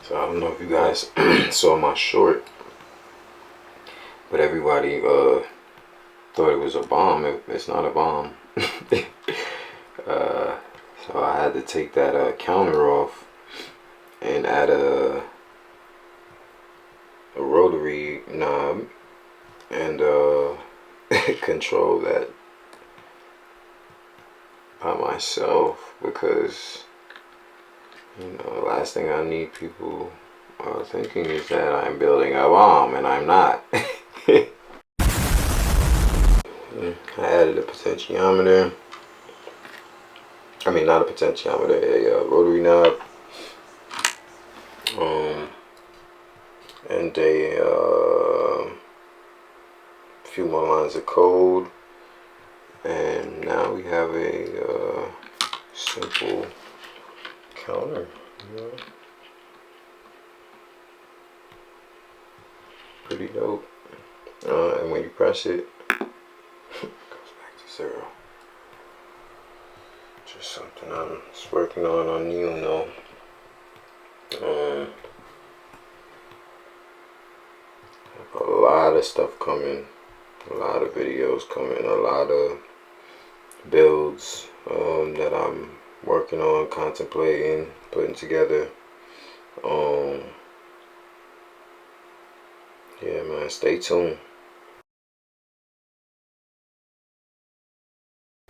So I don't know if you guys saw my short, but everybody thought it was a bomb. It's not a bomb. So I had to take that counter off and add a rotary knob and control that by myself, because the last thing I need people thinking is that I'm building a bomb, and I'm not. I added a potentiometer. I mean, not a potentiometer, a rotary knob, and a few more lines of code, and now we have a simple counter. Pretty dope. And when you press it, it goes back to 0. Just something I'm just working on Uno. A lot of stuff coming, a lot of videos coming, a lot of builds that I'm working on, contemplating, putting together. Yeah, man, stay tuned.